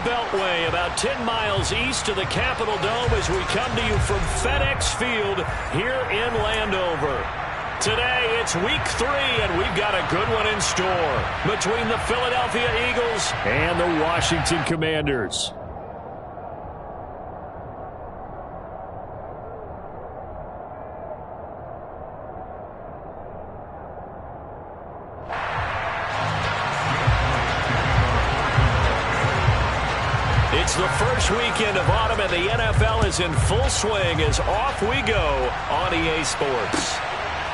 Beltway, about 10 miles east of the Capitol Dome as we come to you from FedEx Field here in Landover. Today, it's week 3, and we've got a good one in store between the Philadelphia Eagles and the Washington Commanders. It's the first weekend of autumn, and the NFL is in full swing as off we go on EA Sports.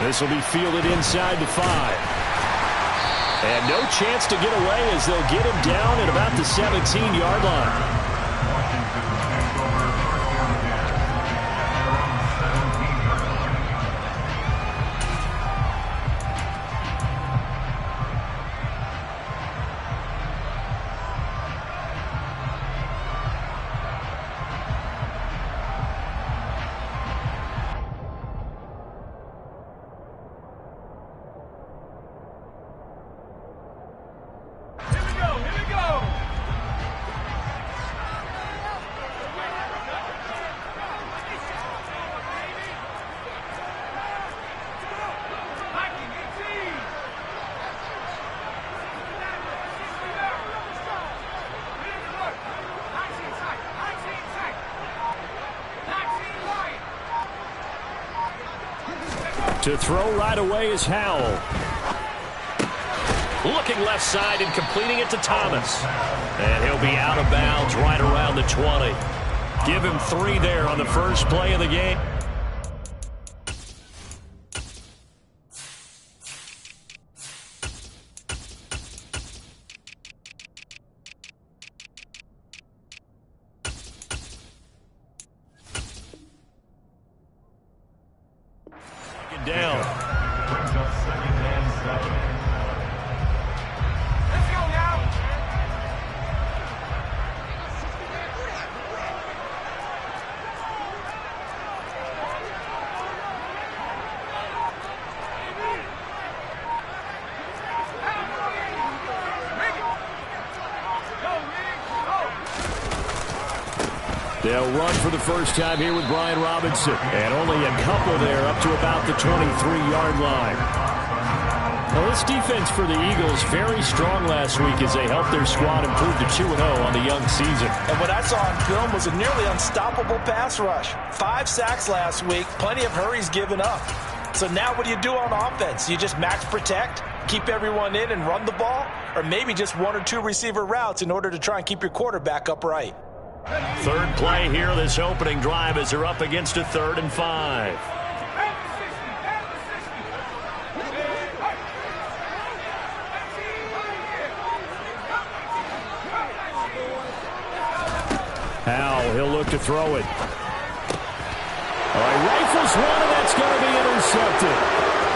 This will be fielded inside the 5. And no chance to get away as they'll get him down at about the 17-yard line. To throw right away is Howell. Looking left side and completing it to Thomas. And he'll be out of bounds right around the 20. Give him 3 there on the first play of the game. Down. Brings up 2nd and 7. Let's go now. They'll run for the first time here with Brian Robinson. And only a couple there up to about the 23-yard line. Well, this defense for the Eagles very strong last week as they helped their squad improve to 2-0 on the young season. And what I saw on film was a nearly unstoppable pass rush. 5 sacks last week, plenty of hurries given up. So now what do you do on offense? You just max protect, keep everyone in and run the ball? Or maybe just 1 or 2 receiver routes in order to try and keep your quarterback upright? Third play here, this opening drive as they're up against a 3rd and 5. Howell, he'll look to throw it. All right, rifles one, and that's going to be intercepted.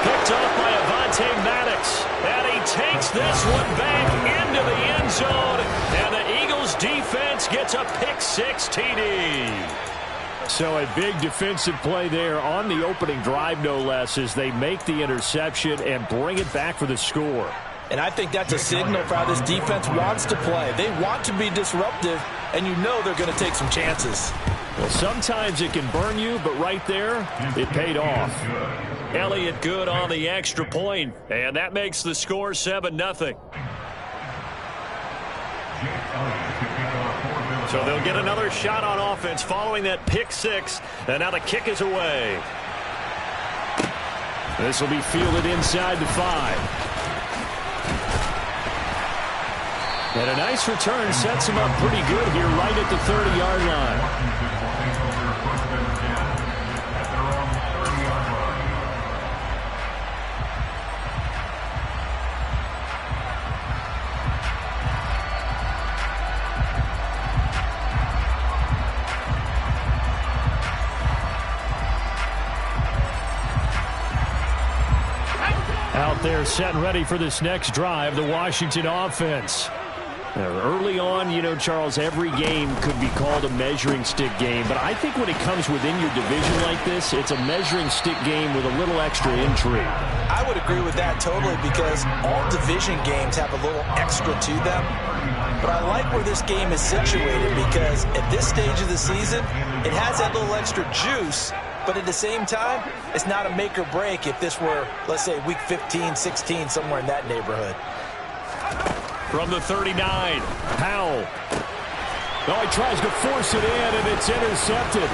Picked up by Avonte Maddox. And he takes this one back into the end zone. And the Eagles defense gets a pick-6 TD. So a big defensive play there on the opening drive, no less, as they make the interception and bring it back for the score. And I think that's a signal for how this defense wants to play. They want to be disruptive, and you know they're going to take some chances. Well, sometimes it can burn you, but right there, it paid off. Elliott good on the extra point, and that makes the score 7-0. So they'll get another shot on offense following that pick-6, and now the kick is away. This will be fielded inside the 5. And a nice return sets him up pretty good here right at the 30-yard line. Out there set and ready for this next drive, the Washington offense. Early on, you know, Charles, every game could be called a measuring stick game. But I think when it comes within your division like this, it's a measuring stick game with a little extra intrigue. I would agree with that totally, because all division games have a little extra to them. But I like where this game is situated because at this stage of the season, it has that little extra juice, but at the same time, it's not a make or break if this were, let's say, week 15, 16, somewhere in that neighborhood. From the 39, Powell. Oh, he tries to force it in, and it's intercepted.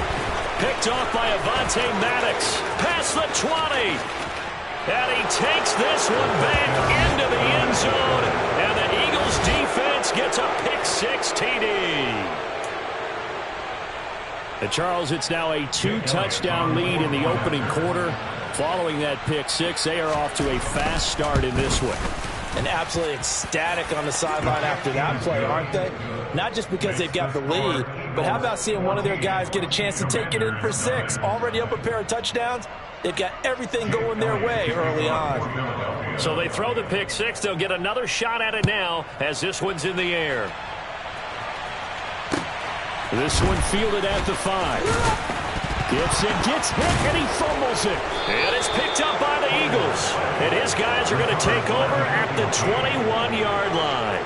Picked off by Avonte Maddox. Past the 20. And he takes this one back into the end zone. And the Eagles defense gets a pick-6 TD. And Charles, it's now a 2-touchdown lead in the opening quarter. Following that pick-6, they are off to a fast start in this one. And absolutely ecstatic on the sideline after that play, aren't they? Not just because they've got the lead, but how about seeing one of their guys get a chance to take it in for 6? Already up a pair of touchdowns. They've got everything going their way early on. So they throw the pick-6. They'll get another shot at it now as this one's in the air. This one fielded at the 5. Gibson gets hit, and he fumbles it. And it's picked up by the Eagles. And his guys are going to take over at the 21-yard line.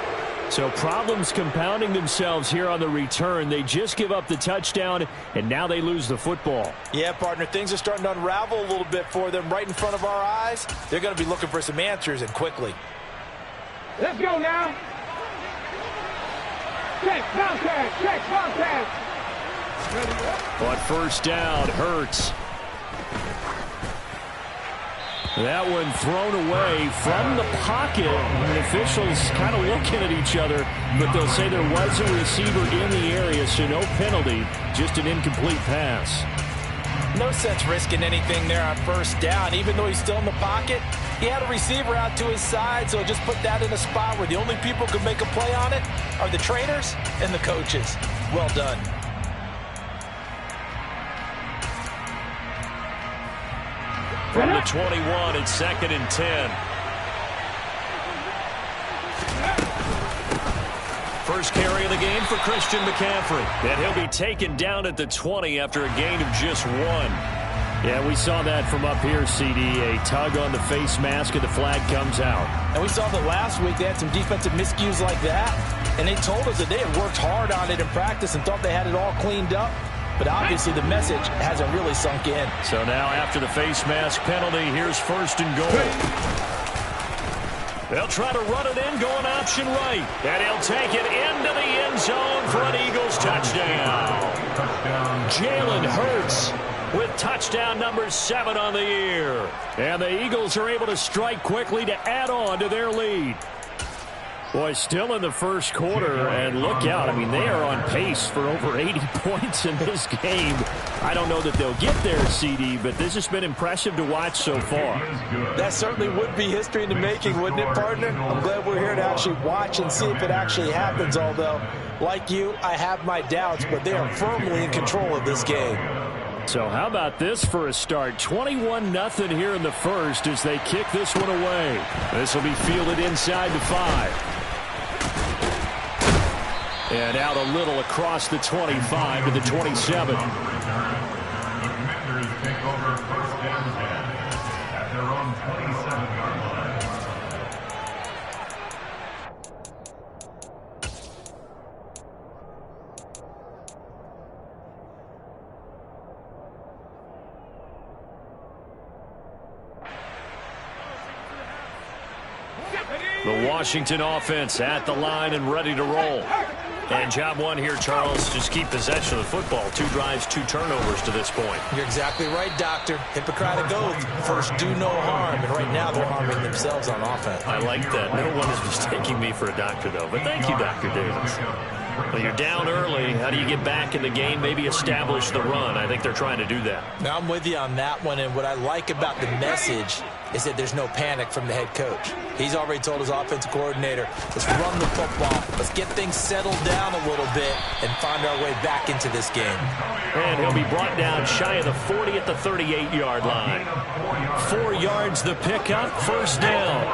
So problems compounding themselves here on the return. They just give up the touchdown, and now they lose the football. Yeah, partner, things are starting to unravel a little bit for them right in front of our eyes. They're going to be looking for some answers, and quickly. Let's go now. Check, contact, check, contact. On first down, Hurts. That one thrown away from the pocket. The officials kind of looking at each other, but they'll say there was a receiver in the area, so no penalty, just an incomplete pass. No sense risking anything there on first down. Even though he's still in the pocket, he had a receiver out to his side, so just put that in a spot where the only people who can make a play on it are the trainers and the coaches. Well done. From the 21, it's 2nd and 10. First carry of the game for Christian McCaffrey. And he'll be taken down at the 20 after a gain of just 1. Yeah, we saw that from up here, CD. A tug on the face mask, and the flag comes out. And we saw that last week they had some defensive miscues like that. And they told us that they had worked hard on it in practice and thought they had it all cleaned up. But obviously the message hasn't really sunk in. So now after the face mask penalty, here's 1st and goal. They'll try to run it in, going option right. And he'll take it into the end zone for an Eagles touchdown. Jalen Hurts with touchdown number 7 on the year. And the Eagles are able to strike quickly to add on to their lead. Boy, still in the first quarter, and look out. I mean, they are on pace for over 80 points in this game. I don't know that they'll get there, CD, but this has been impressive to watch so far. That certainly would be history in the making, wouldn't it, partner? I'm glad we're here to actually watch and see if it actually happens, although, like you, I have my doubts, but they are firmly in control of this game. So how about this for a start? 21-0 here in the first as they kick this one away. This will be fielded inside the 5. And out a little across the 25 to the 27. Commanders take over 1st and 10 at their own 27-yard line. The Washington offense at the line and ready to roll. And job one here, Charles, just keep possession of the football. 2 drives, 2 turnovers to this point. You're exactly right, Doctor. Hippocratic oath. First, do no harm. And right now, they're harming themselves on offense. I like that. No one is mistaking me for a doctor, though. But thank you, Dr. Davis. Well, you're down early. How do you get back in the game? Maybe establish the run. I think they're trying to do that. Now, I'm with you on that one. And what I like about the message is that there's no panic from the head coach. He's already told his offensive coordinator, let's run the football. Let's get things settled down a little bit and find our way back into this game. And he'll be brought down shy of the 40 at the 38-yard line. 4 yards the pickup, 1st down.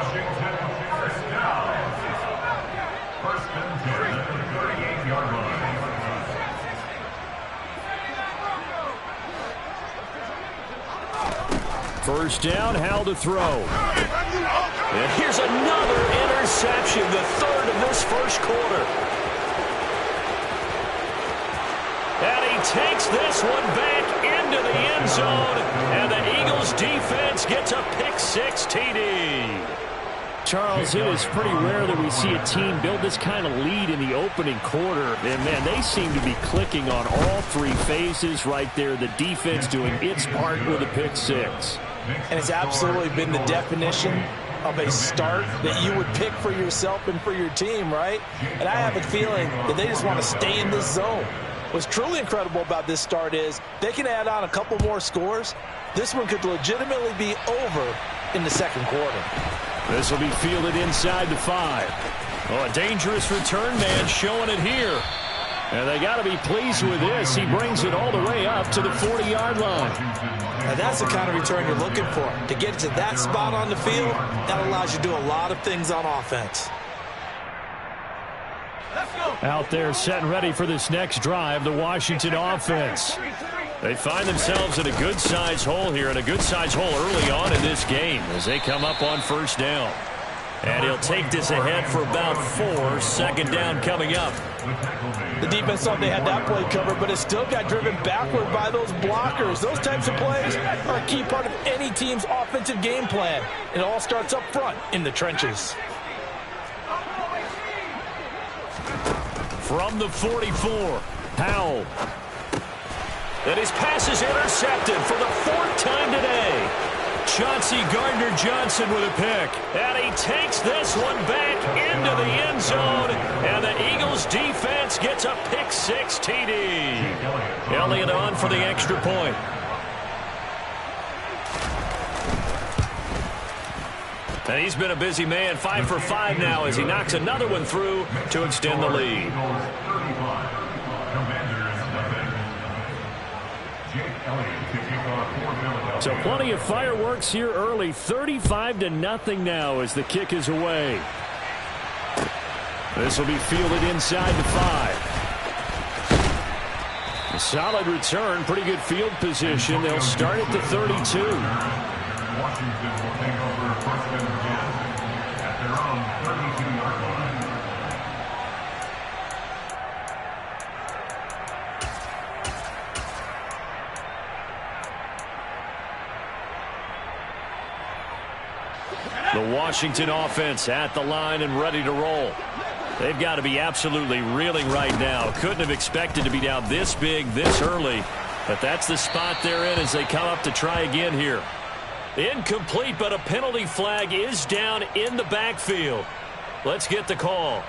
First down, Howell to throw. And here's another interception, the 3rd of this first quarter. takes this one back into the end zone. And the Eagles defense gets a pick-6 TD. Charles, it is pretty rare that we see a team build this kind of lead in the opening quarter. And, man, they seem to be clicking on all three phases right there. The defense doing its part with a pick-6. And it's absolutely been the definition of a start that you would pick for yourself and for your team, right? And I have a feeling that they just want to stay in this zone. What's truly incredible about this start is they can add on a couple more scores. This one could legitimately be over in the second quarter. This will be fielded inside the 5. Oh, a dangerous return man showing it here. And they got to be pleased with this. He brings it all the way up to the 40-yard line. Now that's the kind of return you're looking for. To get to that spot on the field, that allows you to do a lot of things on offense. Out there set and ready for this next drive, the Washington offense. They find themselves in a good-sized hole here, and a good-sized hole early on in this game as they come up on first down. And he'll take this ahead for about 4. Second down coming up. The defense thought they had that play covered, but it still got driven backward by those blockers. Those types of plays are a key part of any team's offensive game plan. It all starts up front in the trenches. From the 44, Powell. And his pass is intercepted for the 4th time today. Chauncey Gardner-Johnson with a pick. And he takes this one back into the end zone. And the Eagles defense gets a pick-6 TD. Elliott on for the extra point. And he's been a busy man, 5 for 5 now as he knocks another one through to extend the lead. So plenty of fireworks here early. 35-0 now as the kick is away. This will be fielded inside the 5. A solid return, pretty good field position. They'll start at the 32. Washington will take over first and 10 at their own 32-yard line. The Washington offense at the line and ready to roll. They've got to be absolutely reeling right now. Couldn't have expected to be down this big this early, but that's the spot they're in as they come up to try again here. Incomplete, but a penalty flag is down in the backfield. Let's get the call.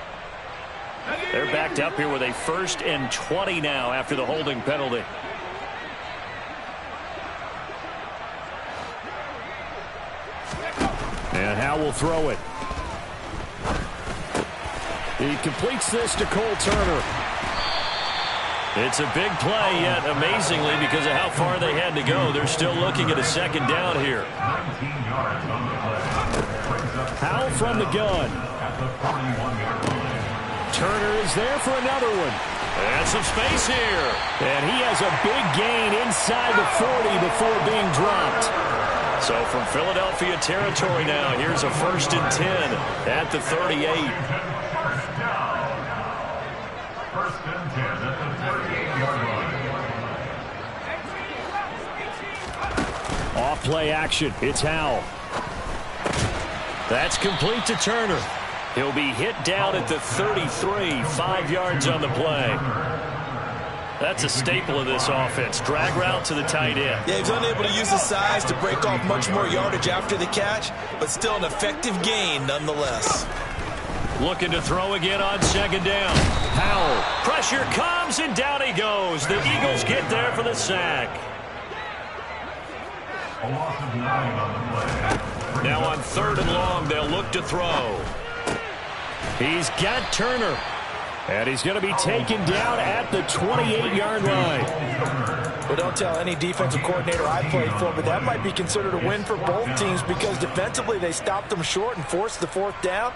They're backed up here with a 1st and 20 now after the holding penalty. And Howe will throw it. He completes this to Cole Turner. It's a big play, yet amazingly, because of how far they had to go, they're still looking at a second down here. 19 yards on the play. Howe from the gun. At the 41-yard line. Turner is there for another one. And some space here. And he has a big gain inside the 40 before being dropped. So from Philadelphia territory now, here's a 1st and 10 at the 38. First down. 1st and 10 at the 38-yard line. Off play action. It's Howe. That's complete to Turner. He'll be hit down at the 33, 5 yards on the play. That's a staple of this offense. Drag route to the tight end. Yeah, he's unable to use his size to break off much more yardage after the catch, but still an effective gain nonetheless. Looking to throw again on second down. Powell. Pressure comes, and down he goes. The Eagles get there for the sack. A loss of 9 on the play. Now on 3rd and long, they'll look to throw. He's got Turner. And he's going to be taken down at the 28-yard line. Well, don't tell any defensive coordinator I played for, but that might be considered a win for both teams because defensively they stopped them short and forced the 4th down.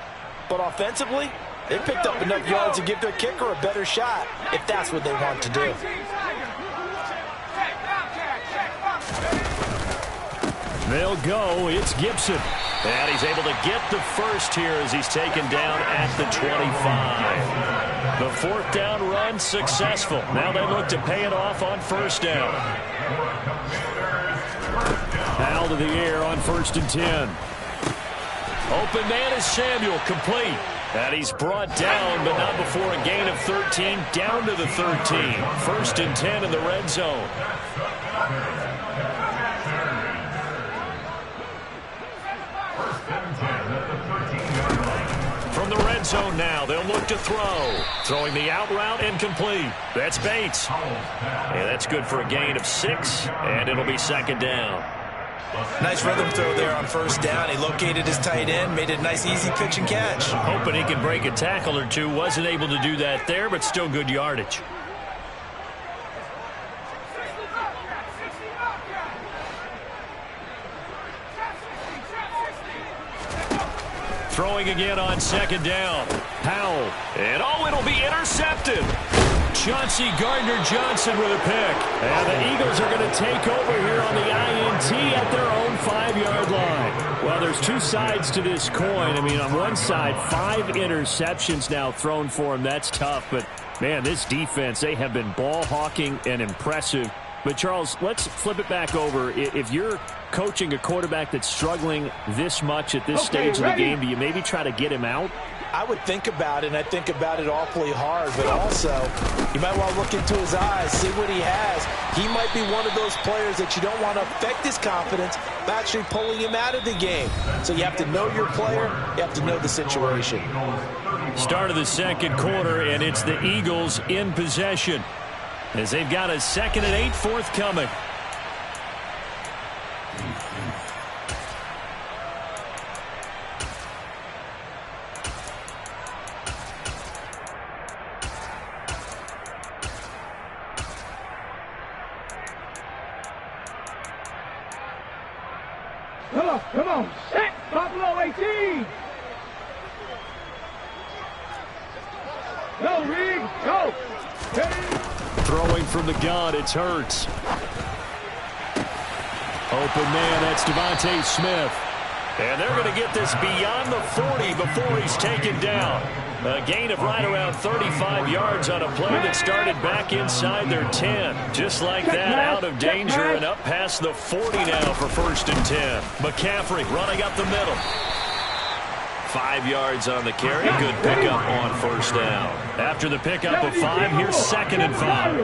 But offensively, they picked up enough yards to give their kicker a better shot if that's what they want to do. They'll go. It's Gibson. And he's able to get the first here as he's taken down at the 25. The 4th down run unsuccessful. Now they look to pay it off on first down. Out of the air on 1st and 10. Open man is Samuel, complete. And he's brought down, but not before a gain of 13, down to the 13. 1st and 10 in the red zone. From the red zone now, they'll look to throw. Throwing the out route, incomplete. That's Bates. And that's good for a gain of 6, and it'll be 2nd down. Nice rhythm throw there on 1st down. He located his tight end, made it a nice, easy pitch and catch. Hoping he can break a tackle or two. Wasn't able to do that there, but still good yardage. Throwing again on 2nd down. Powell. And it'll be intercepted. Chauncey Gardner-Johnson with a pick. And the Eagles are going to take over here on the INT at their own 5-yard line. Well, there's two sides to this coin. I mean, on one side, 5 interceptions now thrown for him. That's tough. But, man, this defense, they have been ball hawking and impressive. But, Charles, let's flip it back over. If you're coaching a quarterback that's struggling this much at this stage of the game, do you maybe try to get him out? I would think about it, and I think about it awfully hard, but also you might want to look into his eyes, see what he has. He might be one of those players that you don't want to affect his confidence by actually pulling him out of the game. So you have to know your player, you have to know the situation. Start of the 2nd quarter, and it's the Eagles in possession as they've got a 2nd and 8 forthcoming. Come on, set, Buffalo 18. Go, Reed, go. Throwing from the gun, it's Hurts. Open man, that's Devontae Smith. And they're going to get this beyond the 40 before he's taken down. A gain of right around 35 yards on a play that started back inside their 10. Just like that, out of danger and up past the 40 now for 1st and 10. McCaffrey running up the middle. 5 yards on the carry. Good pickup on 1st down. After the pickup of 5, here's 2nd and 5.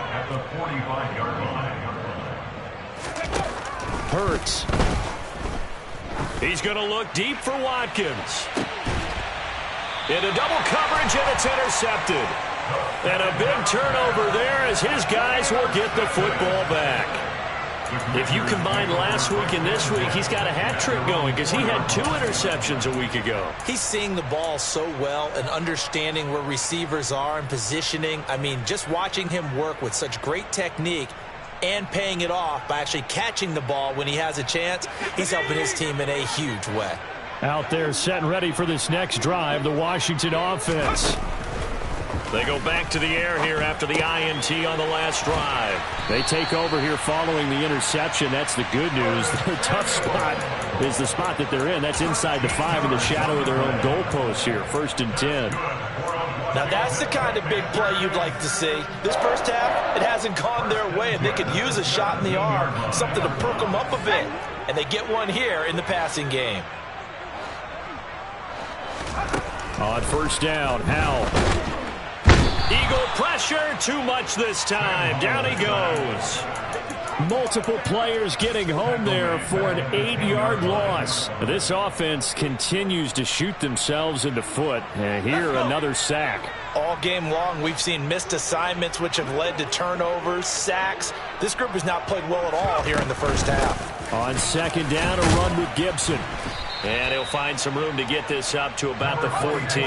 At the 45-yard line. Hurts. He's going to look deep for Watkins. Into double coverage, and it's intercepted. And a big turnover there as his guys will get the football back. If you combine last week and this week, he's got a hat trick going because he had 2 interceptions a week ago. He's seeing the ball so well and understanding where receivers are and positioning. I mean, just watching him work with such great technique and paying it off by actually catching the ball when he has a chance, he's helping his team in a huge way. Out there set and ready for this next drive, the Washington offense. They go back to the air here after the INT on the last drive. They take over here following the interception. That's the good news. The tough spot is the spot that they're in. That's inside the 5 in the shadow of their own goalpost here. 1st and 10. Now that's the kind of big play you'd like to see. This first half, it hasn't gone their way, and they could use a shot in the arm, something to perk them up a bit. And they get one here in the passing game. On 1st down, Howell. Eagle pressure, too much this time. Down he goes. Multiple players getting home there for an 8-yard loss. This offense continues to shoot themselves in the foot. And here, another sack. All game long, we've seen missed assignments, which have led to turnovers, sacks. This group has not played well at all here in the first half. On 2nd down, a run with Gibson. And he'll find some room to get this up to about the 14.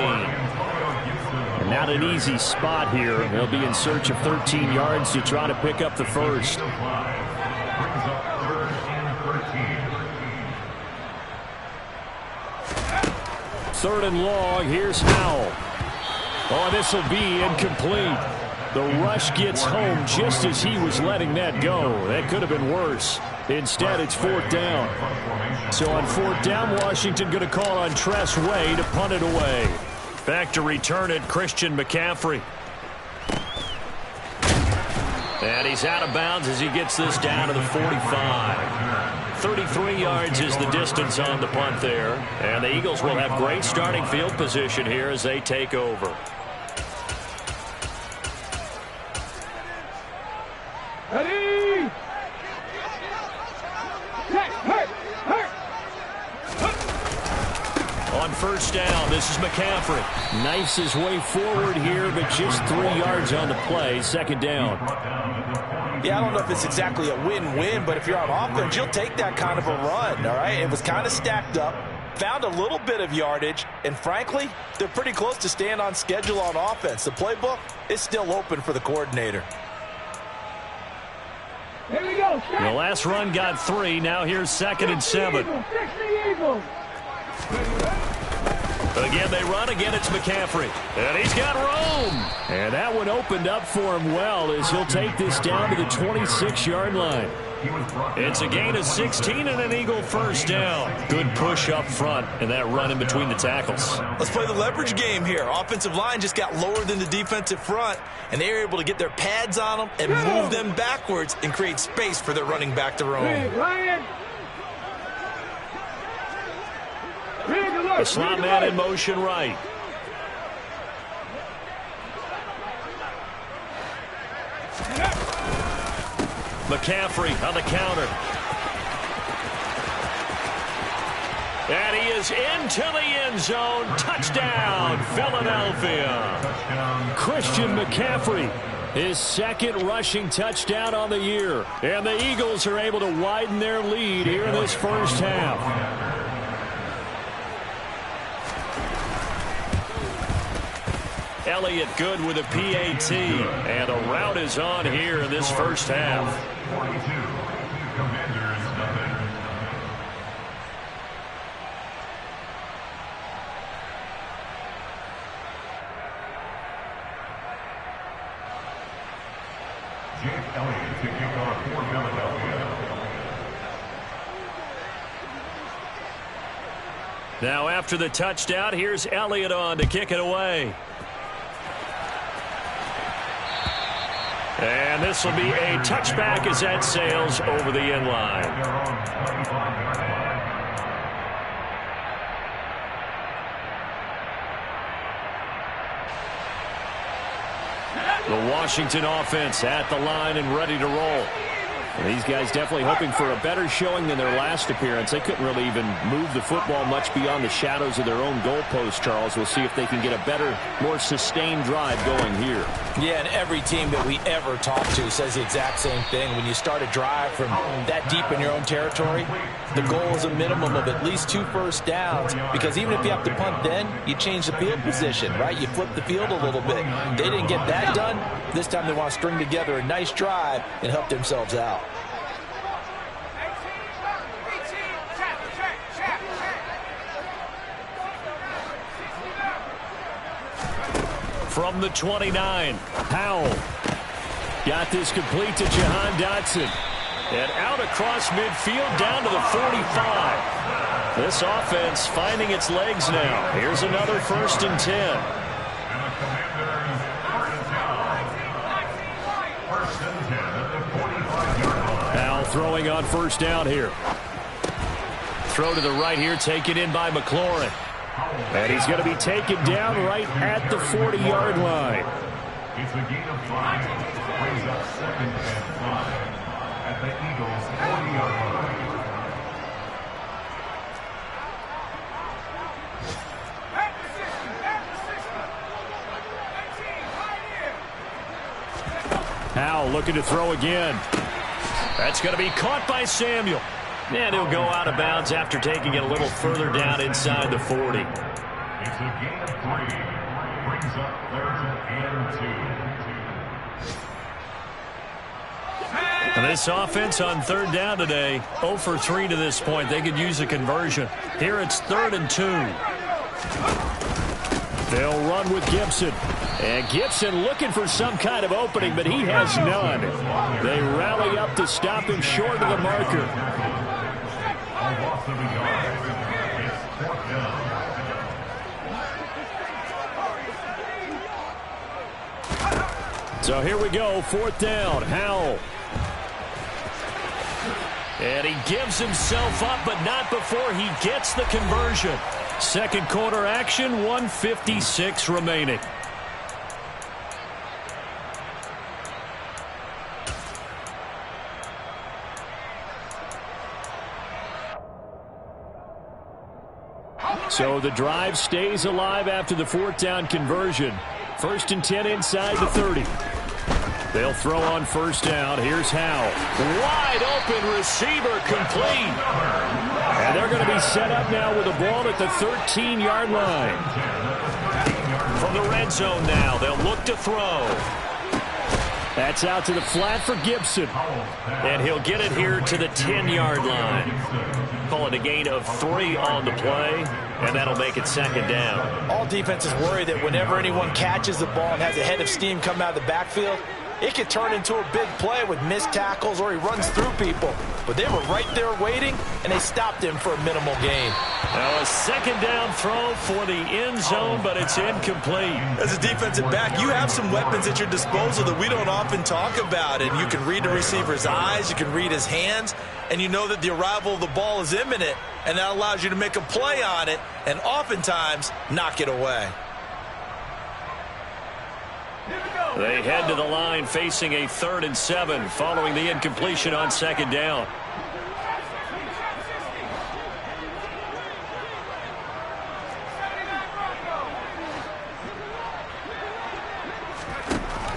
Not an easy spot here. They'll be in search of 13 yards to try to pick up the first. 3rd and long. Here's Howell. Oh, this will be incomplete. The rush gets home just as he was letting that go. That could have been worse. Instead, it's 4th down. So on 4th down, Washington going to call on Tress Way to punt it away. Back to return it, Christian McCaffrey. And he's out of bounds as he gets this down to the 45. 33 yards is the distance on the punt there. And the Eagles will have great starting field position here as they take over. Ready? On first down, this is McCaffrey. Knifes his way forward here, but just 3 yards on the play. Second down. Yeah, I don't know if it's exactly a win-win, but if you're on offense, you'll take that kind of a run, all right? It was kind of stacked up, found a little bit of yardage, and frankly, they're pretty close to staying on schedule on offense. The playbook is still open for the coordinator. Here we go. The last run got 3. Now here's 2nd and 7. Fix the Eagles. Again, they run. Again, it's McCaffrey. And he's got room. And that one opened up for him well as he'll take this down to the 26-yard line. It's a gain of 16 and an Eagle first down. Good push up front and that run in between the tackles. Let's play the leverage game here. Offensive line just got lower than the defensive front, and they were able to get their pads on them and move them backwards and create space for their running back to roam. Ryan. The slot man in motion right. McCaffrey on the counter. And he is into the end zone. Touchdown, Philadelphia. Christian McCaffrey, his 2nd rushing touchdown on the year. And the Eagles are able to widen their lead here in this first half. Elliott good with a PAT. And a rout is on here in this first half. 42. Commanders nothing. Jake Elliott to kick off for Philadelphia. Now after the touchdown, here's Elliott on to kick it away. And this will be a touchback as that sails over the end line. The Washington offense at the line and ready to roll. And these guys definitely hoping for a better showing than their last appearance. They couldn't really even move the football much beyond the shadows of their own goalpost, Charles. We'll see if they can get a better, more sustained drive going here. Yeah, and every team that we ever talk to says the exact same thing. When you start a drive from that deep in your own territory, the goal is a minimum of at least 2 first downs, because even if you have to punt then, you change the field position, right? You flip the field a little bit. They didn't get that done. This time they want to string together a nice drive and help themselves out. From the 29, Powell got this complete to Jahan Dotson. and out across midfield down to the 45. This offense finding its legs now. Here's another 1st and 10. Powell throwing on 1st down here. Throw to the right here, taken in by McLaurin. And he's going to be taken down right at the 40-yard line. It's a gain of 5. Brings up 2nd and 5 at the Eagles' 40-yard line. Powell looking to throw again. That's going to be caught by Samuel. And he'll go out of bounds after taking it a little further down inside the 40. It's a gain of 3. Brings up 3rd and 2. And this offense on 3rd down today, 0 for 3 to this point. They could use a conversion. Here it's 3rd and 2. They'll run with Gibson. And Gibson looking for some kind of opening, but he has none. They rally up to stop him short of the marker. A loss of a yard. It's 4th down. So here we go, 4th down, Howell. And he gives himself up, but not before he gets the conversion. Second quarter action, 1:56 remaining. So the drive stays alive after the 4th down conversion. 1st and 10 inside the 30. They'll throw on 1st down. Here's Howell. Wide open receiver complete. And they're going to be set up now with the ball at the 13-yard line. From the red zone now, they'll look to throw. That's out to the flat for Gibson. And he'll get it here to the 10-yard line. Call it a gain of 3 on the play, and that'll make it 2nd down. All defenses worry that whenever anyone catches the ball and has a head of steam come out of the backfield, it could turn into a big play with missed tackles or he runs through people. But they were right there waiting, and they stopped him for a minimal gain. Now a 2nd down throw for the end zone, but it's incomplete. As a defensive back, you have some weapons at your disposal that we don't often talk about. And you can read the receiver's eyes, you can read his hands, and you know that the arrival of the ball is imminent, and that allows you to make a play on it and oftentimes knock it away. They head to the line facing a 3rd and 7 following the incompletion on 2nd down.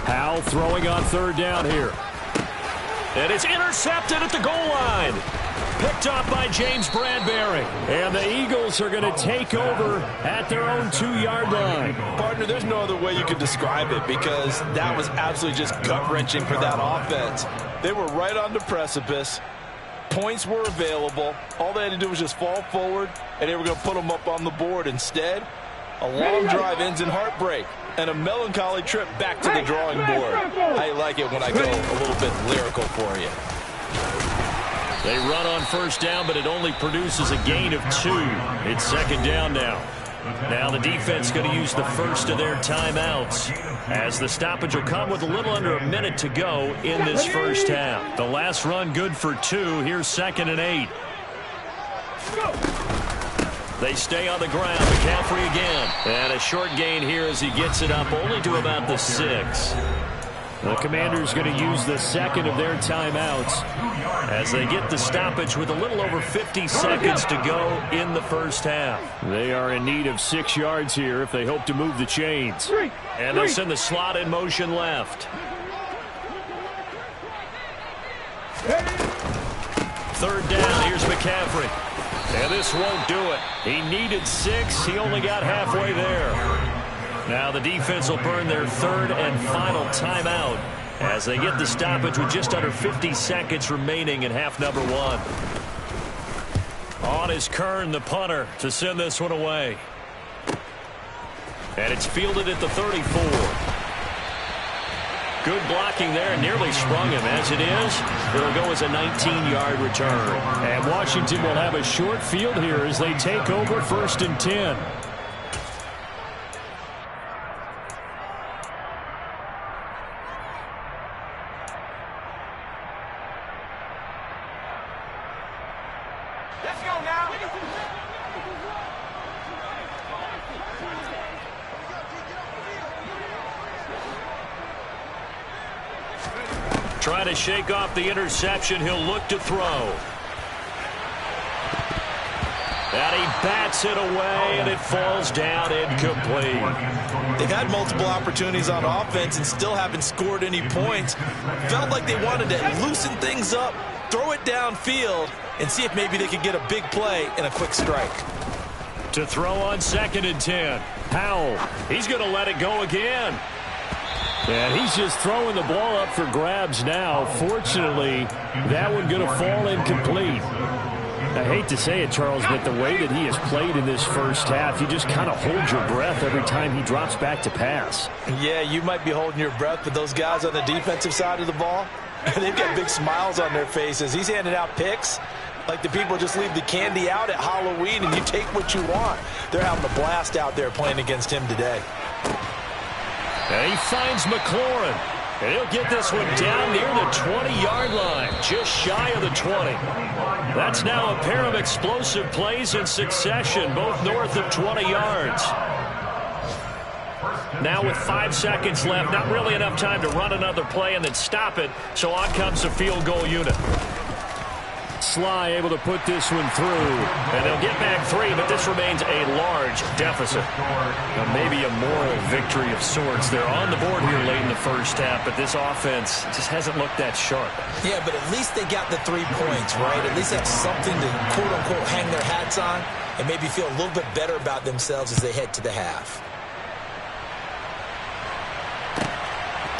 Howell throwing on 3rd down here. And it's intercepted at the goal line. Picked off by James Bradbury. And the Eagles are going to take over at their own 2-yard line. Partner, there's no other way you could describe it because that was absolutely just gut-wrenching for that offense. They were right on the precipice. Points were available. All they had to do was just fall forward, and they were going to put them up on the board. Instead, a long drive ends in heartbreak and a melancholy trip back to the drawing board. I like it when I go a little bit lyrical for you. They run on 1st down, but it only produces a gain of 2. It's 2nd down now. Now the defense going to use the first of their timeouts as the stoppage will come with a little under a minute to go in this first half. The last run good for 2. Here's 2nd and 8. They stay on the ground. McCaffrey again. And a short gain here as he gets it up only to about the 6. The Commanders going to use the 2nd of their timeouts as they get the stoppage with a little over 50 seconds to go in the first half. They are in need of 6 yards here if they hope to move the chains. And they'll send the slot in motion left. 3rd down. Here's McCaffrey. And this won't do it. He needed 6. He only got halfway there. Now the defense will burn their 3rd and final timeout as they get the stoppage with just under 50 seconds remaining in half number 1. On is Kern, the punter, to send this one away. And it's fielded at the 34. Good blocking there, nearly sprung him. As it is, it'll go as a 19-yard return. And Washington will have a short field here as they take over 1st and 10. Trying to shake off the interception. He'll look to throw. And he bats it away, and it falls down incomplete. They've had multiple opportunities on offense and still haven't scored any points. Felt like they wanted to loosen things up, throw it downfield, and see if maybe they could get a big play and a quick strike. To throw on 2nd and 10. Howell, he's going to let it go again. And he's just throwing the ball up for grabs now. Fortunately, that one going to fall incomplete. I hate to say it, Charles, but the way that he has played in this first half, you just kind of hold your breath every time he drops back to pass. Yeah, you might be holding your breath, but those guys on the defensive side of the ball, they've got big smiles on their faces. He's handing out picks like the people just leave the candy out at Halloween and you take what you want. They're having a blast out there playing against him today. And he finds McLaurin. And he'll get this one down near the 20-yard line, just shy of the 20. That's now a pair of explosive plays in succession, both north of 20 yards. Now with 5 seconds left, not really enough time to run another play and then stop it, so on comes the field goal unit. Sly able to put this one through, and they'll get back 3, but this remains a large deficit. Now maybe a moral victory of sorts. They're on the board here late in the first half, but this offense just hasn't looked that sharp. Yeah, but at least they got the 3 points, right? At least have something to, quote-unquote, hang their hats on and maybe feel a little bit better about themselves as they head to the half.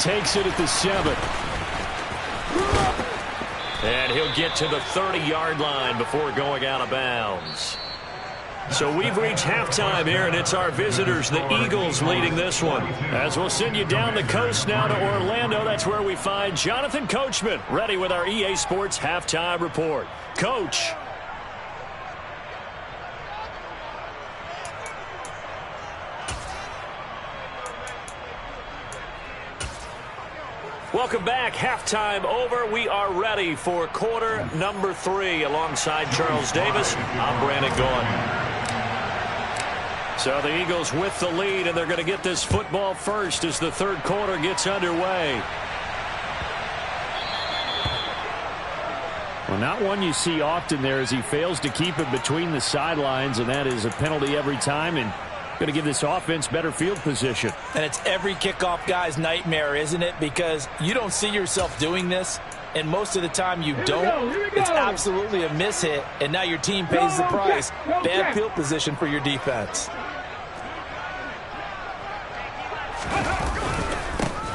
Takes it at the 7. And he'll get to the 30-yard line before going out of bounds. So we've reached halftime here, and it's our visitors, the Eagles, leading this one. As we'll send you down the coast now to Orlando, that's where we find Jonathan Coachman, ready with our EA Sports Halftime Report. Coach. Welcome back. Halftime over. We are ready for quarter number 3. Alongside Charles Davis, I'm Brandon Gaughan. So the Eagles with the lead, and they're going to get this football first as the third quarter gets underway. Well, not one you see often there as he fails to keep it between the sidelines, and that is a penalty every time, and going to give this offense better field position. And it's every kickoff guy's nightmare, isn't it? Because you don't see yourself doing this, and most of the time you don't. It's absolutely a miss hit, and now your team pays the price. Bad field position for your defense.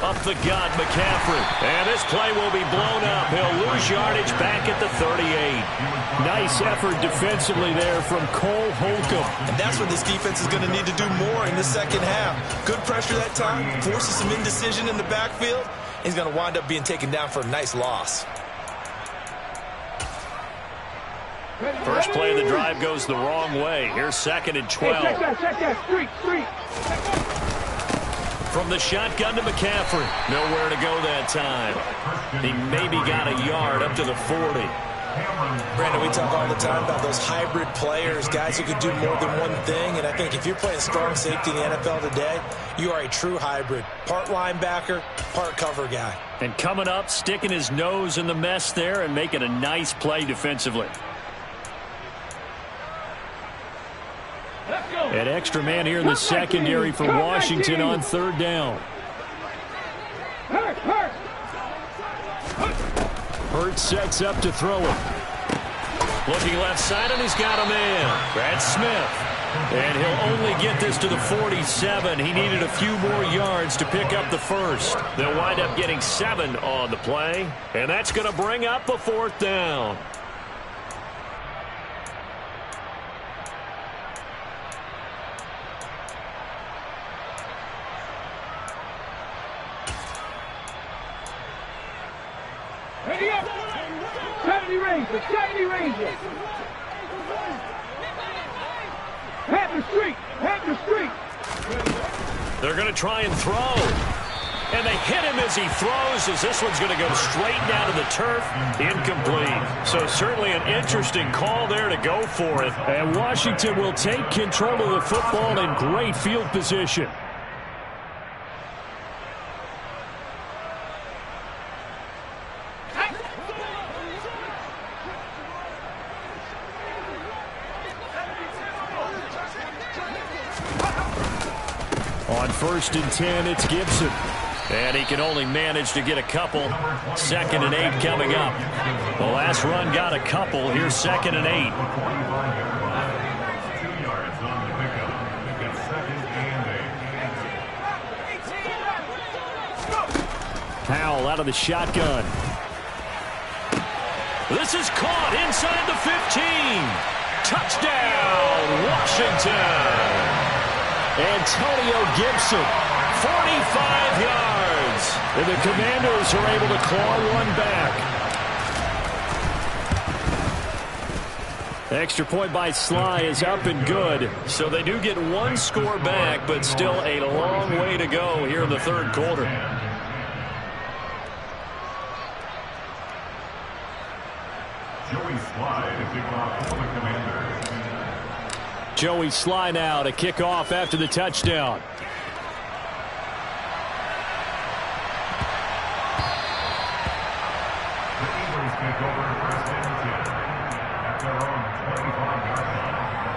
Up the gut, McCaffrey. And this play will be blown up. He'll lose yardage back at the 38. Nice effort defensively there from Cole Holcomb. And that's what this defense is going to need to do more in the second half. Good pressure that time, forces some indecision in the backfield. He's going to wind up being taken down for a nice loss. First play of the drive goes the wrong way. Here's 2nd and 12. Check that. Street. From the shotgun to McCaffrey. Nowhere to go that time. He maybe got a yard up to the 40. Brandon, we talk all the time about those hybrid players, guys who can do more than one thing. And I think if you're playing strong safety in the NFL today, you are a true hybrid. Part linebacker, part cover guy. And coming up, sticking his nose in the mess there and making a nice play defensively. An extra man here in the secondary for Washington on 3rd down. Hurts sets up to throw it. Looking left side, and he's got a man. Brad Smith. And he'll only get this to the 47. He needed a few more yards to pick up the first. They'll wind up getting 7 on the play. And that's going to bring up a 4th down. Ready up. 70 Rangers. Half the street. They're going to try and throw. And they hit him as he throws, as this one's going to go straight down to the turf. Incomplete. So certainly an interesting call there to go for it. And Washington will take control of the football in great field position. On 1st and 10, it's Gibson. And he can only manage to get a couple. 2nd and 8 coming up. The last run got a couple. Here's 2nd and 8. 2 yards on the pickup. It's 2nd and 8. Powell out of the shotgun. This is caught inside the 15. Touchdown, Washington. Antonio Gibson, 45 yards. And the Commanders are able to claw one back. Extra point by Sly is up and good. So they do get 1 score back, but still a long way to go here in the 3rd quarter. Joey Sly to kick off for the Commanders. Joey Sly now to kick off after the touchdown. The Eagles take over first and 10 at their own 25-yard line.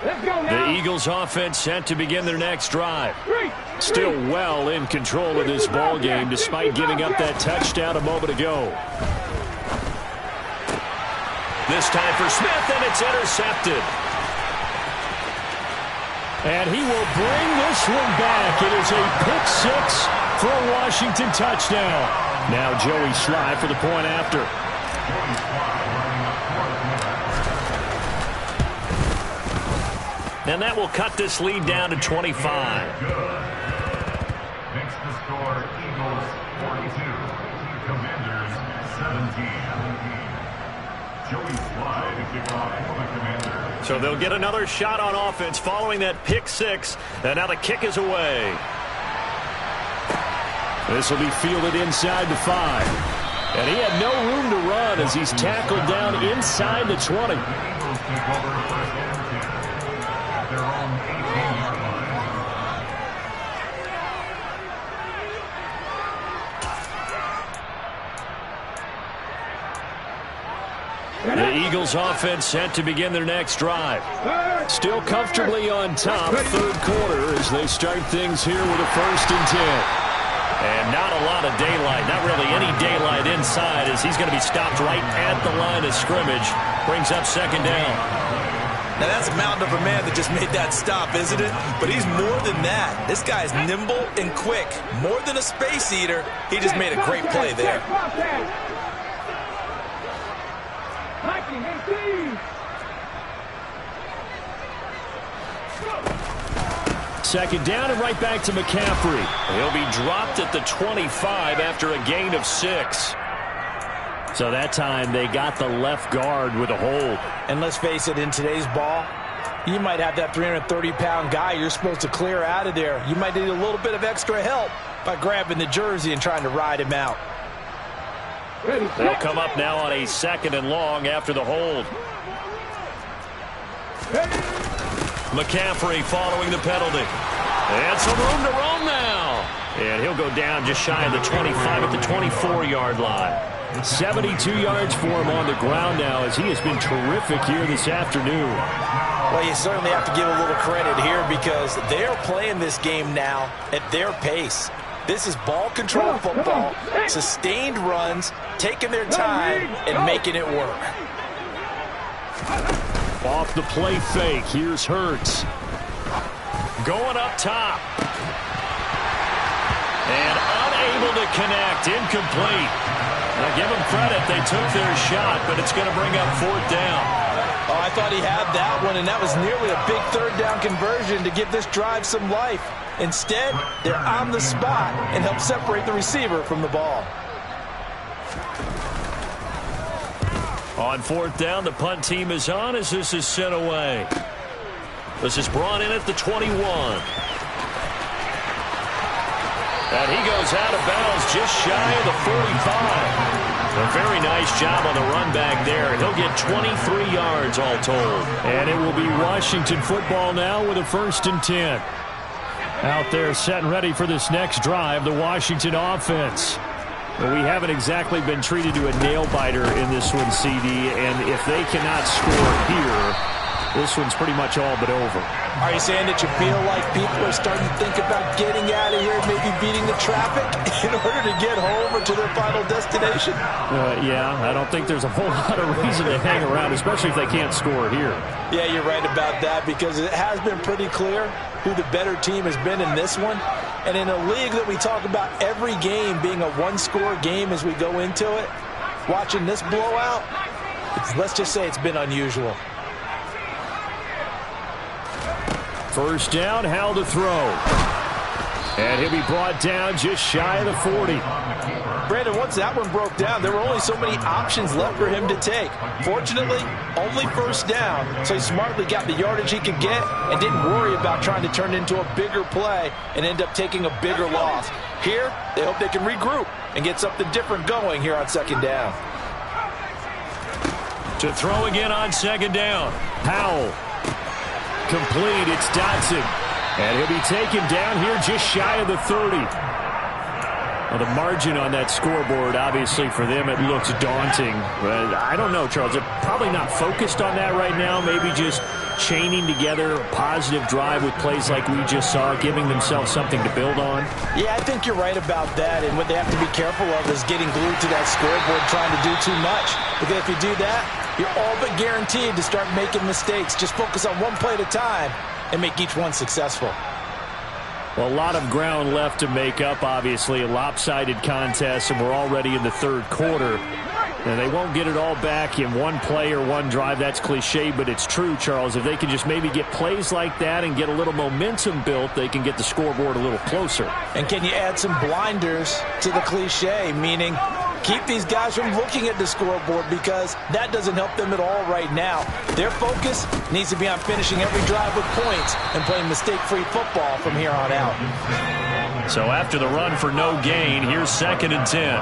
Let's go now. The Eagles offense set to begin their next drive. Still well in control of this ball game despite giving up that touchdown a moment ago. This time for Smith, and it's intercepted. And he will bring this one back. It is a pick six for a Washington touchdown. Now Joey Sly for the point after. Joey Sly running up And that will cut this lead down to 25. good. Makes the score Eagles 42, Commanders 17. Joey Sly to kick off for the Commanders. So they'll get another shot on offense following that pick six. And now the kick is away. This will be fielded inside the 5. And he had no room to run as he's tackled down inside the 20. The Eagles take over first and 10 at their own 18-yard line. The Eagles offense set to begin their next drive. Still comfortably on top, third quarter as they start things here with a 1st and 10. And not a lot of daylight, not really any daylight inside as he's going to be stopped right at the line of scrimmage. Brings up 2nd down. Now that's a mountain of a man that just made that stop, isn't it? But he's more than that. This guy's nimble and quick. More than a space eater. He just made a great play there. 1918. Second down and right back to McCaffrey. He'll be dropped at the 25 after a gain of 6. So that time they got the left guard with a hold. And let's face it, in today's ball, you might have that 330-pound guy you're supposed to clear out of there. You might need a little bit of extra help by grabbing the jersey and trying to ride him out. They'll come up now on a 2nd and long after the hold. McCaffrey following the penalty. And some room to roam now. And he'll go down just shy of the 25 at the 24-yard line. 72 yards for him on the ground now as he has been terrific here this afternoon. Well, you certainly have to give a little credit here because they're playing this game now at their pace. This is ball control football, sustained runs, taking their time and making it work. Off the play fake, here's Hurts. Going up top. And unable to connect, incomplete. Now give them credit, they took their shot, but it's going to bring up 4th down. Oh, I thought he had that one, and that was nearly a big 3rd down conversion to give this drive some life. Instead, they're on the spot and help separate the receiver from the ball. On 4th down, the punt team is on as this is sent away. This is brought in at the 21. And he goes out of bounds just shy of the 45. A very nice job on the run back there. He'll get 23 yards all told. And it will be Washington football now with a 1st and 10. Out there set and ready for this next drive, the Washington offense. Well, we haven't exactly been treated to a nail-biter in this one, CD, and if they cannot score here, this one's pretty much all but over. Are you saying that you feel like people are starting to think about getting out of here, maybe beating the traffic in order to get home or to their final destination? Yeah, I don't think there's a whole lot of reason to hang around, especially if they can't score here. Yeah, you're right about that because it has been pretty clear who the better team has been in this one. And in a league that we talk about every game being a one-score game as we go into it, watching this blowout, let's just say it's been unusual. 1st down, Howell to throw. And he'll be brought down just shy of the 40. Brandon, once that one broke down, there were only so many options left for him to take. Fortunately, only first down, so he smartly got the yardage he could get and didn't worry about trying to turn it into a bigger play and end up taking a bigger loss. Here, they hope they can regroup and get something different going here on second down. To throw again on second down. Powell. Complete. It's Dotson. And he'll be taken down here just shy of the 30. Well, the margin on that scoreboard, obviously, for them, it looks daunting. But I don't know, Charles. They're probably not focused on that right now. Maybe just chaining together a positive drive with plays like we just saw, giving themselves something to build on. Yeah, I think you're right about that. And what they have to be careful of is getting glued to that scoreboard, trying to do too much. Because if you do that, you're all but guaranteed to start making mistakes. Just focus on one play at a time and make each one successful. Well, a lot of ground left to make up, obviously. A lopsided contest, and we're already in the third quarter. And they won't get it all back in one play or one drive. That's cliche, but it's true, Charles. If they can just maybe get plays like that and get a little momentum built, they can get the scoreboard a little closer. And can you add some blinders to the cliche, meaning keep these guys from looking at the scoreboard, because that doesn't help them at all right now. Their focus needs to be on finishing every drive with points and playing mistake-free football from here on out. So after the run for no gain, here's 2nd and 10.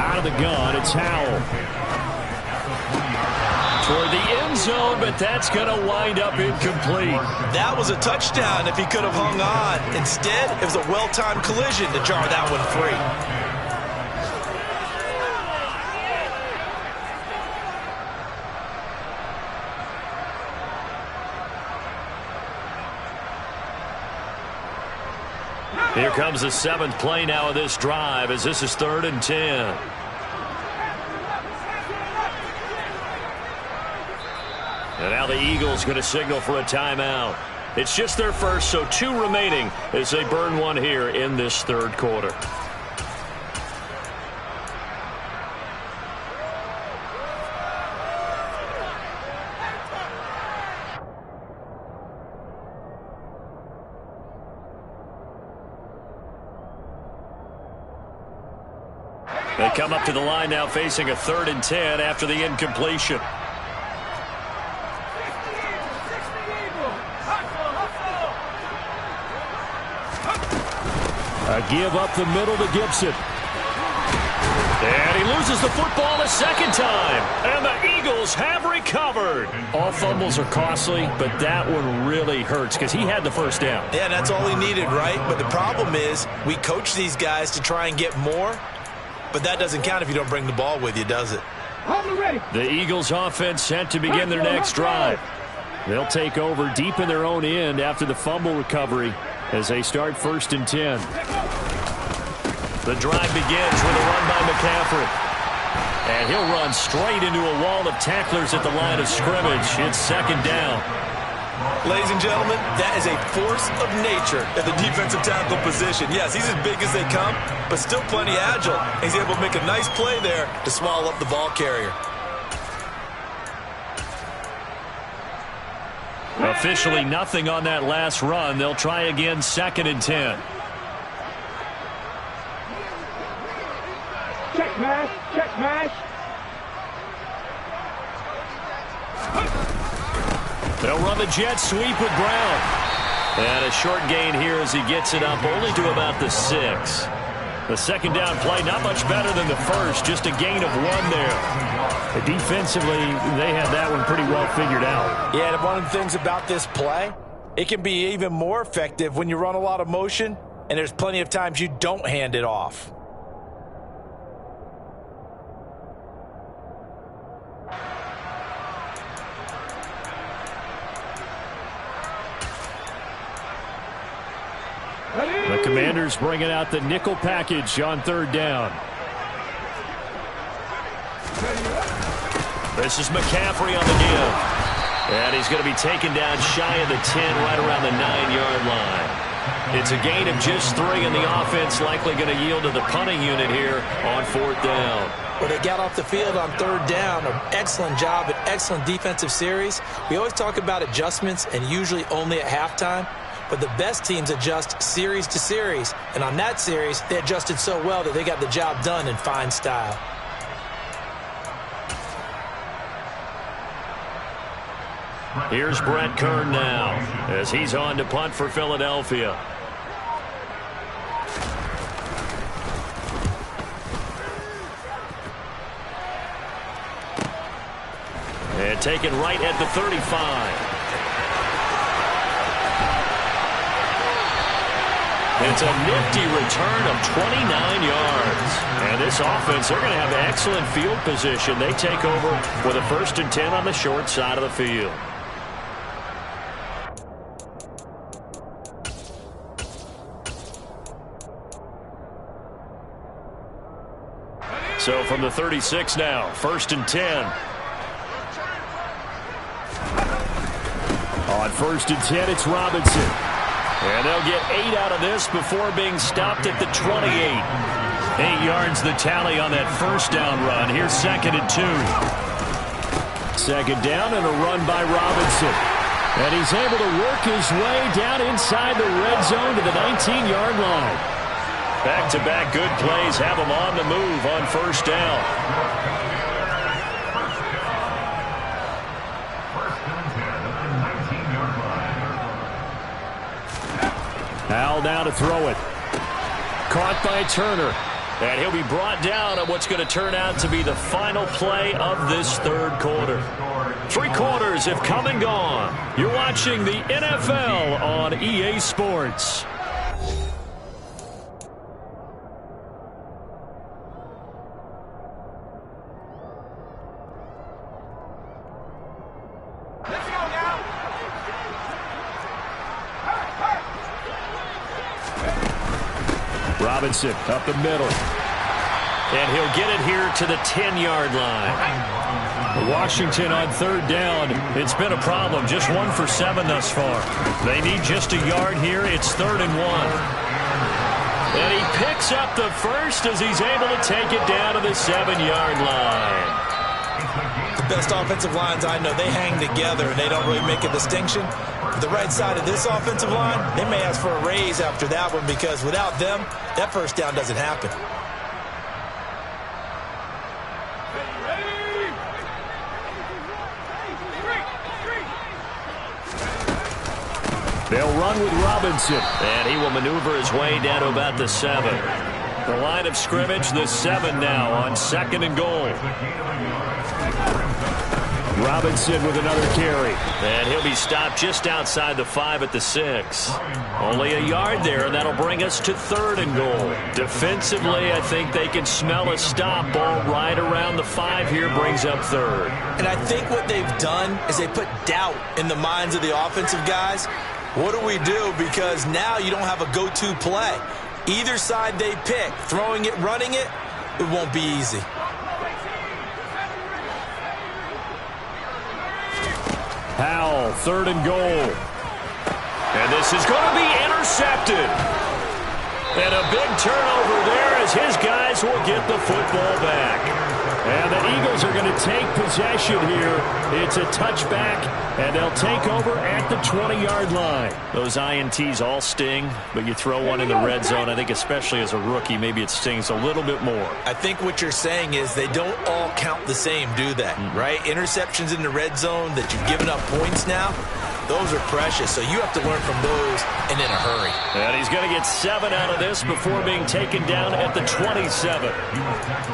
Out of the gun, it's Howell. Toward the end zone, but that's going to wind up incomplete. That was a touchdown if he could have hung on. Instead, it was a well-timed collision to jar that one free. Here comes the 7th play now of this drive, as this is 3rd and 10. And now the Eagles going to signal for a timeout. It's just their first, so 2 remaining as they burn one here in this third quarter. They come up to the line now facing a 3rd and 10 after the incompletion. A give up the middle to Gibson. And he loses the football a second time. And the Eagles have recovered. All fumbles are costly, but that one really hurts because he had the first down. Yeah, that's all he needed, right? But the problem is we coach these guys to try and get more, but that doesn't count if you don't bring the ball with you, does it? The Eagles offense set to begin their next drive. They'll take over deep in their own end after the fumble recovery as they start 1st and 10. The drive begins with a run by McCaffrey. And he'll run straight into a wall of tacklers at the line of scrimmage. It's 2nd down. Ladies and gentlemen, that is a force of nature at the defensive tackle position. Yes, he's as big as they come, but still plenty agile. He's able to make a nice play there to swallow up the ball carrier. Officially nothing on that last run. They'll try again, 2nd and 10. Check mash, check mash. They'll run the jet sweep with Brown. And a short gain here as he gets it up only to about the 6. The 2nd down play, not much better than the first, just a gain of 1 there. But defensively, they had that one pretty well figured out. Yeah, and one of the things about this play, it can be even more effective when you run a lot of motion, and there's plenty of times you don't hand it off. The Commanders bringing out the nickel package on 3rd down. This is McCaffrey on the give. And he's going to be taken down shy of the 10, right around the 9-yard line. It's a gain of just 3, and the offense likely going to yield to the punting unit here on 4th down. Well, they got off the field on 3rd down. An excellent job, an excellent defensive series. We always talk about adjustments and usually only at halftime. but the best teams adjust series to series. And on that series, they adjusted so well that they got the job done in fine style. Here's Brent Kern now as he's on to punt for Philadelphia. And taken right at the 35. It's a nifty return of 29 yards. And this offense, they're going to have excellent field position. They take over with a 1st and 10 on the short side of the field. So from the 36 now, 1st and 10. On 1st and 10, it's Robinson. And they'll get 8 out of this before being stopped at the 28. 8 yards the tally on that 1st down run. Here's 2nd and 2. 2nd down and a run by Robinson. And he's able to work his way down inside the red zone to the 19-yard line. Back-to-back good plays have him on the move on 1st down. Al now to throw it. Caught by Turner. And he'll be brought down on what's going to turn out to be the final play of this 3rd quarter. 3 quarters have come and gone. You're watching the NFL on EA Sports. Robinson up the middle. And he'll get it here to the 10-yard line. Washington on 3rd down. It's been a problem. Just 1 for 7 thus far. They need just a yard here. It's 3rd and 1. And he picks up the 1st as he's able to take it down to the 7-yard line. The best offensive lines I know, they hang together and they don't really make a distinction. The right side of this offensive line, they may ask for a raise after that one because without them, that 1st down doesn't happen. They'll run with Robinson, and he will maneuver his way down to about the 7. The line of scrimmage, the 7 now on 2nd and goal. Robinson with another carry. And he'll be stopped just outside the 5 at the 6. Only a yard there, and that'll bring us to 3rd and goal. Defensively, I think they can smell a stop. Ball right around the 5 here brings up 3rd. And I think what they've done is they put doubt in the minds of the offensive guys. What do we do? Because now you don't have a go-to play. Either side they pick, throwing it, running it, it won't be easy. Howell, 3rd and goal. And this is going to be intercepted. And a big turnover there as his guys will get the football back. And the Eagles are going to take possession here. It's a touchback, and they'll take over at the 20-yard line. Those INTs all sting, but you throw one in the red zone, I think especially as a rookie, maybe it stings a little bit more. I think what you're saying is they don't all count the same, do they? Right? Interceptions in the red zone that you've given up points now, those are precious, so you have to learn from those and in a hurry. And he's going to get 7 out of this before being taken down at the 27.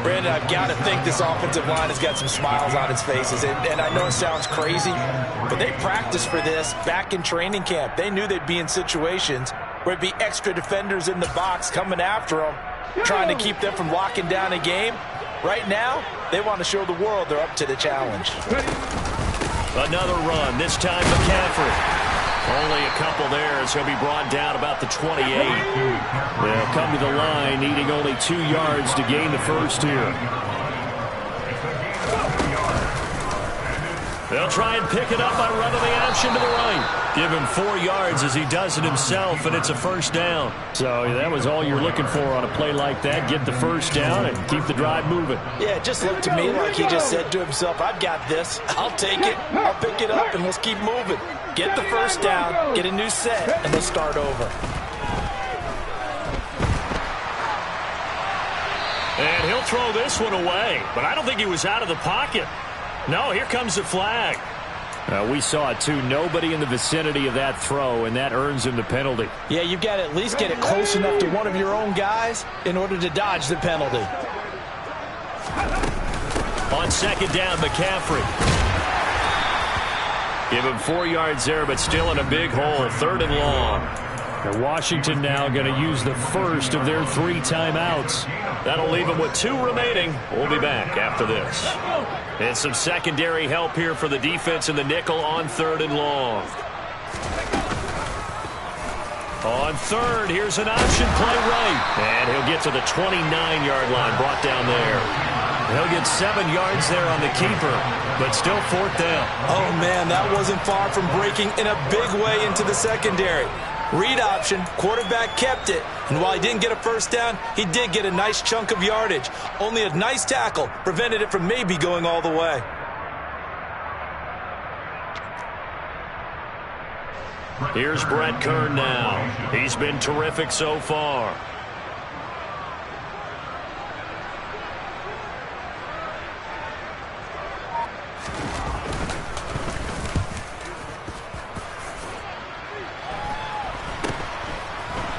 Brandon, I've got to think this offensive line has got some smiles on its faces, and I know it sounds crazy, but they practiced for this back in training camp. They knew they'd be in situations where it'd be extra defenders in the box coming after them, trying to keep them from locking down a game. Right now, they want to show the world they're up to the challenge. Another run, this time McCaffrey. Only a couple there as he'll be brought down about the 28. They'll come to the line, needing only 2 yards to gain the 1st here. They'll try and pick it up by running the option to the right. Give him 4 yards as he does it himself, and it's a 1st down. So that was all you're looking for on a play like that. Get the 1st down and keep the drive moving. Yeah, it just looked to me like he just said to himself, I've got this. I'll take it. I'll pick it up, and let's keep moving. Get the first down, get a new set, and they'll start over. And he'll throw this one away, but I don't think he was out of the pocket. No, here comes the flag. We saw it too. Nobody in the vicinity of that throw, and that earns him the penalty. Yeah, you've got to at least get it close enough to one of your own guys in order to dodge the penalty. On second down, McCaffrey. Give him 4 yards there, but still in a big hole. 3rd and long. And Washington now going to use the first of their 3 timeouts. That'll leave them with 2 remaining. We'll be back after this. And some secondary help here for the defense in the nickel on 3rd and long. On 3rd, here's an option play right. And he'll get to the 29-yard line, brought down there. He'll get 7 yards there on the keeper, but still 4th down. Oh, man, that wasn't far from breaking in a big way into the secondary. Read option, quarterback kept it, and while he didn't get a first down, he did get a nice chunk of yardage. Only a nice tackle prevented it from maybe going all the way. Here's Brett Kern now. He's been terrific so far.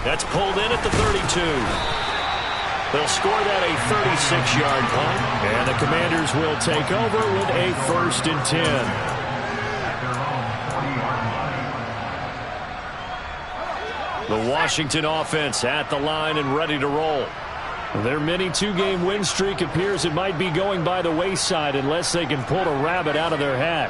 That's pulled in at the 32. They'll score that a 36-yard punt. And the Commanders will take over with a 1st and 10. The Washington offense at the line and ready to roll. Their mini 2-game win streak appears it might be going by the wayside unless they can pull a rabbit out of their hat.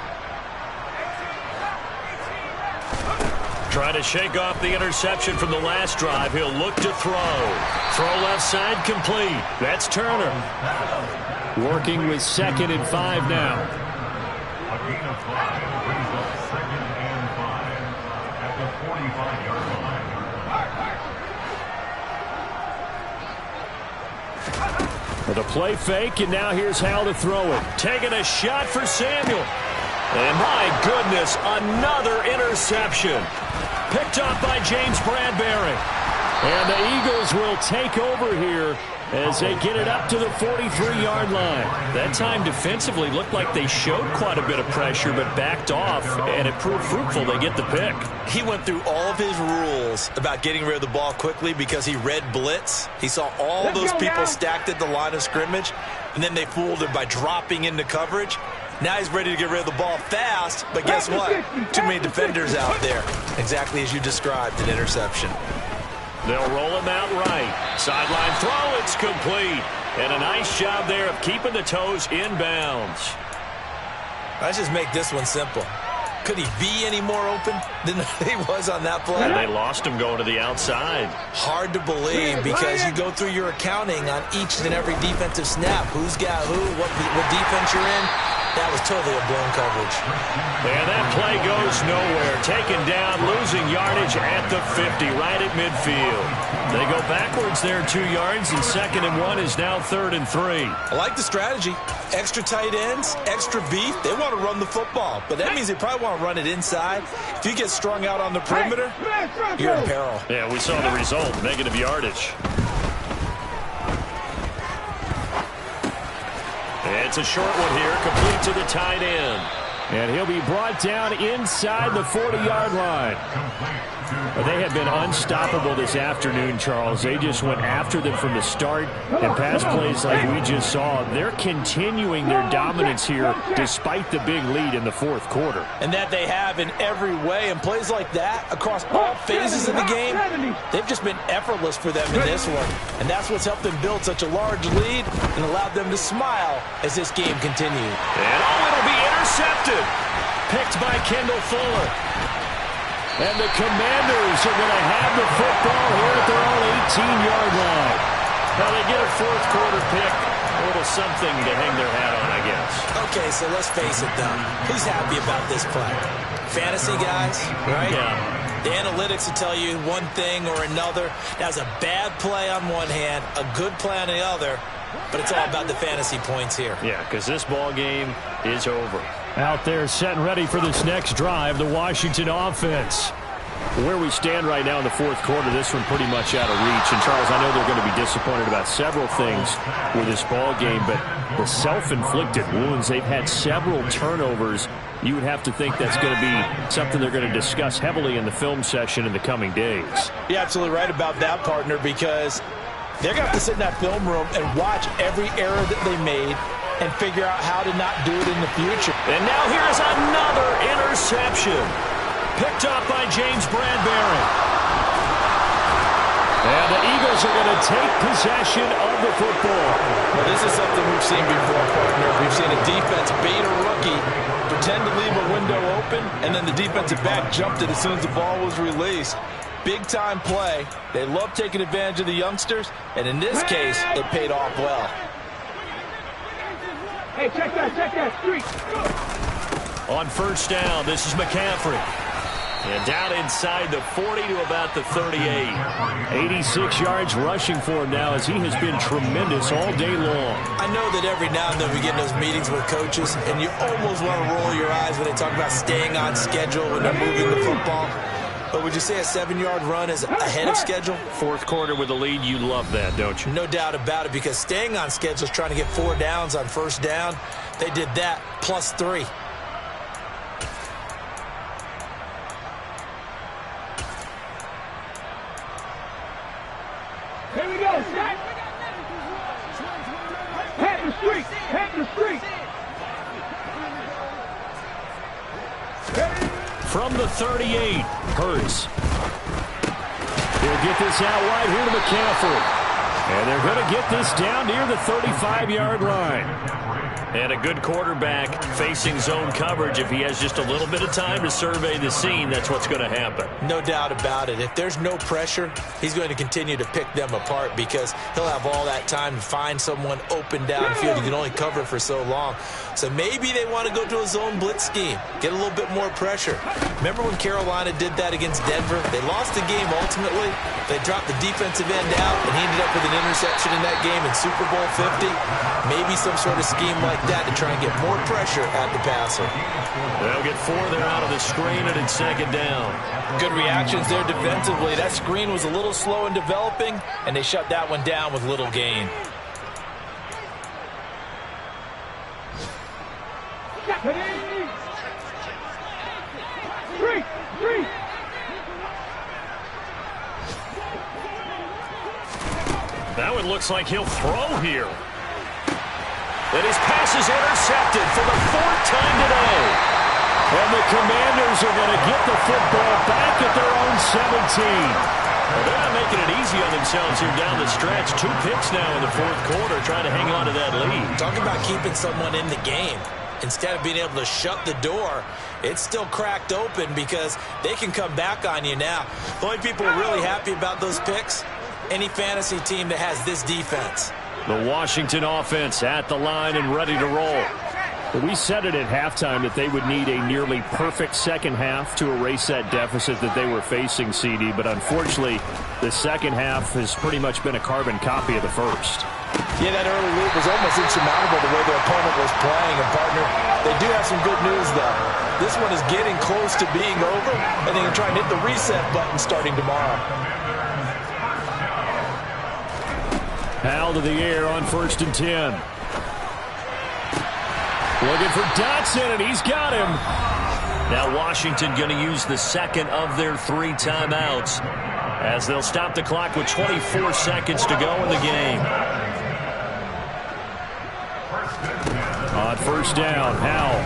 Trying to shake off the interception from the last drive. He'll look to throw. Throw left side complete. That's Turner. Working with 2nd and 5 now. A gain of 5 brings up 2nd and 5 at the 45-yard line. With a play fake, and now here's how to throw it. Taking a shot for Samuel. And my goodness, another interception. Picked off by James Bradbury. And the Eagles will take over here as they get it up to the 43-yard line. That time defensively looked like they showed quite a bit of pressure but backed off, and it proved fruitful. They get the pick. He went through all of his rules about getting rid of the ball quickly because he read blitz. He saw all those people stacked at the line of scrimmage, and then they fooled him by dropping into coverage. Now he's ready to get rid of the ball fast, but guess what? Too many defenders out there. Exactly as you described, an interception. They'll roll him out right. Sideline throw, it's complete. And a nice job there of keeping the toes inbounds. Let's just make this one simple. Could he be any more open than he was on that play? And they lost him going to the outside. Hard to believe because you go through your accounting on each and every defensive snap. Who's got who, what defense you're in. That was totally a blown coverage. And that play goes nowhere. Taken down, losing yardage at the 50, right at midfield. They go backwards there 2 yards, and 2nd and 1 is now 3rd and 3. I like the strategy. Extra tight ends, extra beef. They want to run the football, but that means they probably want to run it inside. If you get strung out on the perimeter, you're in peril. Yeah, we saw the result, negative yardage. It's a short one here, complete to the tight end. And he'll be brought down inside the 40-yard line. They have been unstoppable this afternoon, Charles. They just went after them from the start, and pass plays like we just saw. They're continuing their dominance here despite the big lead in the 4th quarter. And that they have in every way. And plays like that across all phases of the game, they've just been effortless for them in this one. And that's what's helped them build such a large lead and allowed them to smile as this game continued. And it'll be intercepted. Picked by Kendall Fuller. And the Commanders are going to have the football here at their own 18-yard line. Now they get a 4th quarter pick. A little something to hang their hat on, I guess. Okay, so let's face it, though. Who's happy about this play? Fantasy guys, right? Yeah. The analytics will tell you one thing or another. That was a bad play on one hand, a good play on the other. But it's all about the fantasy points here. Yeah, because this ball game, is over. Out there set and ready for this next drive, the Washington offense. Where we stand right now in the fourth quarter, this one pretty much out of reach. And, Charles, I know they're going to be disappointed about several things with this ball game, but the self-inflicted wounds, they've had several turnovers. You would have to think that's going to be something they're going to discuss heavily in the film session in the coming days. You're absolutely right about that, partner, because they're going to have to sit in that film room and watch every error that they made and figure out how to not do it in the future. And now here's another interception. Picked up by James Bradbury. And the Eagles are going to take possession of the football. Well, this is something we've seen before, partner. We've seen a defense bait a rookie, pretend to leave a window open, and then the defensive back jumped it as soon as the ball was released. Big-time play. They love taking advantage of the youngsters, and in this case, it paid off well. Hey, check that street. On first down, this is McCaffrey. And down inside the 40 to about the 38. 86 yards rushing for him now as he has been tremendous all day long. I know that every now and then we get in those meetings with coaches, and you almost want to roll your eyes when they talk about staying on schedule when they're moving the football. But would you say a 7-yard run is ahead of schedule? Fourth quarter with a lead, you love that, don't you? No doubt about it, because staying on schedule is trying to get 4 downs on first down. They did that, plus 3. Here we go, set. Head the street, head the street. From the 38, Hurts. He'll get this out wide here to McCaffrey. And they're going to get this down near the 35-yard line. And a good quarterback facing zone coverage. If he has just a little bit of time to survey the scene, that's what's going to happen. No doubt about it. If there's no pressure, he's going to continue to pick them apart because he'll have all that time to find someone open downfield. He can only cover for so long. So maybe they want to go to a zone blitz scheme, get a little bit more pressure. Remember when Carolina did that against Denver? They lost the game ultimately. They dropped the defensive end out, and he ended up with an interception in that game in Super Bowl 50. Maybe some sort of scheme like that to try and get more pressure at the passer. They'll get 4 there out of the screen, and it's second down. Good reactions there defensively. That screen was a little slow in developing, and they shut that one down with little gain. Street. That one looks like he'll throw here. And his pass is intercepted for the 4th time today. And the Commanders are going to get the football back at their own 17. Well, they're not making it easy on themselves here down the stretch. 2 picks now in the fourth quarter trying to hang on to that lead. Talk about keeping someone in the game. Instead of being able to shut the door, it's still cracked open because they can come back on you now. The only people who are really happy about those picks, any fantasy team that has this defense. The Washington offense at the line and ready to roll. We said it at halftime that they would need a nearly perfect second half to erase that deficit that they were facing, CD. But unfortunately, the second half has pretty much been a carbon copy of the first. Yeah, that early lead was almost insurmountable the way their opponent was playing. And, partner, they do have some good news, though. This one is getting close to being over, and they can try and hit the reset button starting tomorrow. Powell to the air on 1st and 10. Looking for Dotson, and he's got him. Now Washington going to use the second of their 3 timeouts as they'll stop the clock with 24 seconds to go in the game. On first down, Howell.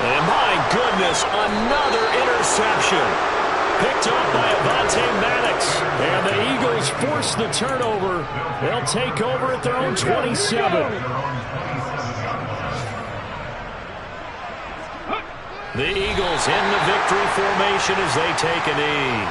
And my goodness, another interception. Picked up by Avonte Maddox. And the Eagles force the turnover. They'll take over at their own 27. The Eagles in the victory formation as they take a knee.